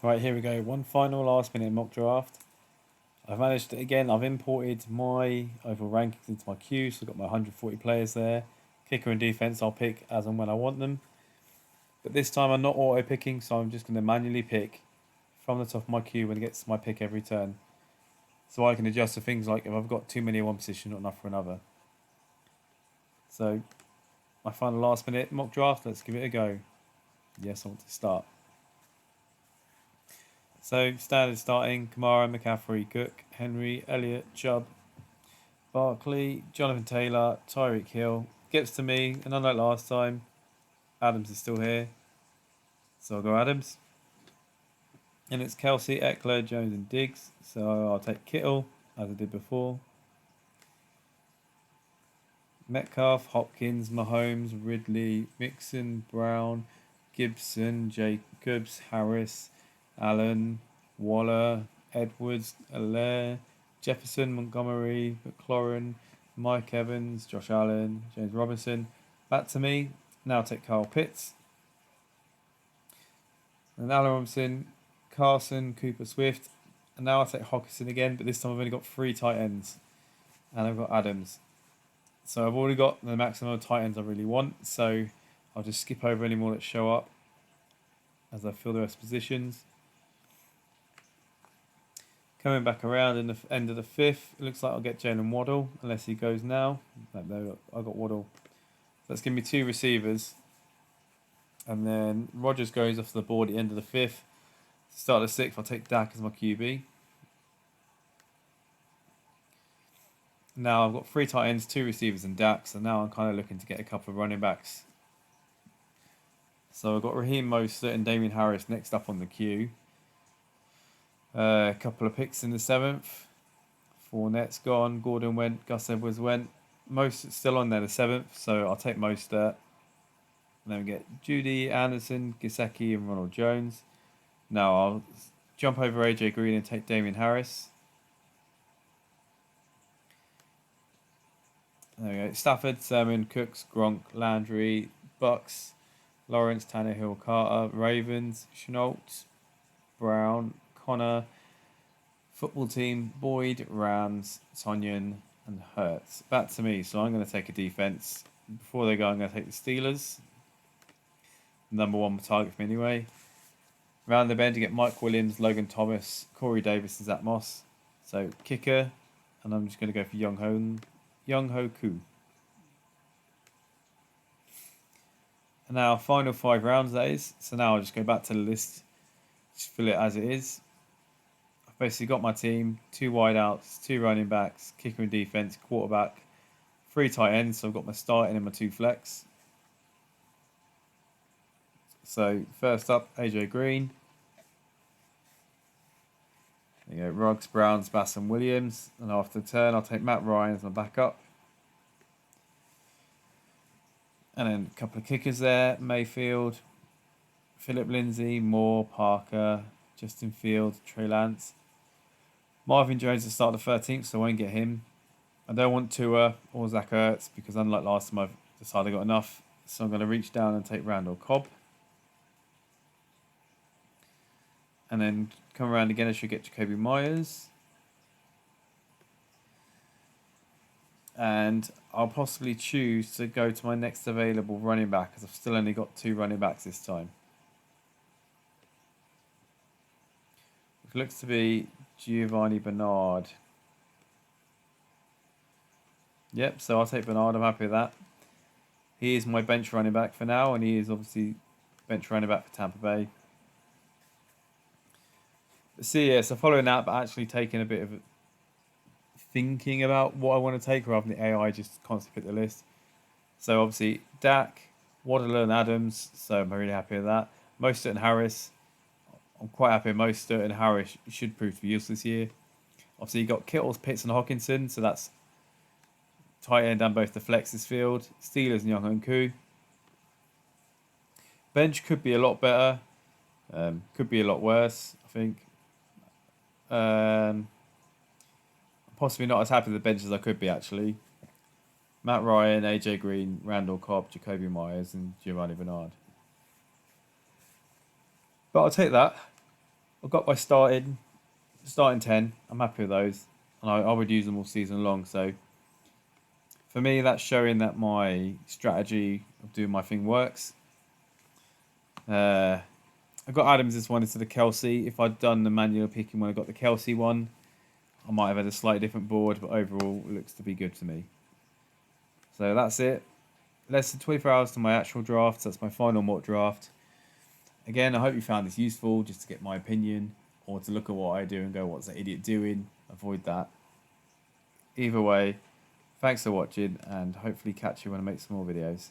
Right, here we go. One final last minute mock draft. I've managed to, again, I've imported my overall rankings into my queue, so I've got my 140 players there. Kicker and defense I'll pick as and when I want them. But this time I'm not auto picking, so I'm just going to manually pick from the top of my queue when it gets to my pick every turn. So I can adjust to things like if I've got too many in one position, not enough for another. So my final last minute mock draft, let's give it a go. Yes, I want to start. So standard starting: Kamara, McCaffrey, Cook, Henry, Elliott, Chubb, Barkley, Jonathan Taylor, Tyreek Hill. Gets to me, and unlike last time, Adams is still here. So I'll go Adams. And it's Kelsey, Eckler, Jones, and Diggs. So I'll take Kittle, as I did before. Metcalf, Hopkins, Mahomes, Ridley, Mixon, Brown, Gibson, Jacobs, Harris, Allen, Waller, Edwards, Allaire, Jefferson, Montgomery, McLaurin, Mike Evans, Josh Allen, James Robinson. Back to me. Now I'll take Kyle Pitts. And Allen Robinson, Carson, Cooper Swift. And now I'll take Hockenson again, but this time I've only got 3 tight ends. And I've got Adams. So I've already got the maximum of tight ends I really want. So I'll just skip over any more that show up as I fill the rest of positions. Coming back around in the end of the 5th, it looks like I'll get Jalen Waddle, unless he goes now. No, I got Waddle. So that's going to be 2 receivers. And then Rodgers goes off the board at the end of the 5th. Start of the 6th, I'll take Dak as my QB. Now I've got 3 tight ends, 2 receivers, and Dak. So now I'm kind of looking to get a couple of running backs. So I've got Raheem Mostert and Damien Harris next up on the queue. A couple of picks in the 7th. Fournette's gone, Gordon went, Gus Edwards went. Mostert's still on there, the 7th, so I'll take Mostert. And then we get Judy, Anderson, Gesicki, and Ronald Jones. Now I'll jump over AJ Green and take Damien Harris. There we go. Stafford, Sermon, Cooks, Gronk, Landry, Bucks, Lawrence, Tannehill, Carter, Ravens, Schnault, Brown, Connor, football team, Boyd, Rams, Tonyan, and Hurts. Back to me, so I'm going to take a defense. Before they go, I'm going to take the Steelers. Number 1 target for me anyway. Round the bend, you get Mike Williams, Logan Thomas, Corey Davis, and Zach Moss. So kicker, and I'm just going to go for Young Ho Koo. And now final 5 rounds, that is. So now I'll just go back to the list, just fill it as it is. I've basically got my team: 2 wideouts, 2 running backs, kicker and defense, quarterback, 3 tight ends. So I've got my starting and my 2 flex. So first up, AJ Green. There you go, Ruggs, Browns, Bass, and Williams. And after the turn, I'll take Matt Ryan as my backup. And then a couple of kickers there: Mayfield, Philip Lindsay, Moore, Parker, Justin Fields, Trey Lance. Marvin Jones to start the 13th, so I won't get him. I don't want Tua or Zach Ertz because unlike last time, I've decided I got enough. So I'm going to reach down and take Randall Cobb. And then come around again, I should get Jacoby Myers. And I'll possibly choose to go to my next available running back because I've still only got 2 running backs this time. Which looks to be Giovanni Bernard. Yep, so I'll take Bernard. I'm happy with that. He is my bench running back for now, and he is obviously bench running back for Tampa Bay. So following that, but actually taking a bit of thinking about what I want to take rather than the AI just constantly pick the list. So obviously Dak, Waddle and Adams, so I'm really happy with that. Mostert and Harris, I'm quite happy with Mostert and Harris should prove to be useful this year. Obviously you got Kittles, Pitts and Hockenson, so that's tight end and both the flex this field. Steelers and Young Koo. Bench could be a lot better, could be a lot worse, I think. Possibly not as happy with the bench as I could be, actually. Matt Ryan, AJ Green, Randall Cobb, Jacoby Myers, and Giovanni Bernard. But I'll take that. I've got my starting 10. I'm happy with those, and I would use them all season long. So for me, that's showing that my strategy of doing my thing works. I got Adams this one instead of Kelsey. If I'd done the manual picking when I got the Kelsey one, I might have had a slightly different board, but overall, it looks to be good to me. So that's it. Less than 24 hours to my actual draft. So that's my final mock draft. Again, I hope you found this useful just to get my opinion or to look at what I do and go, what's that idiot doing? Avoid that. Either way, thanks for watching and hopefully catch you when I make some more videos.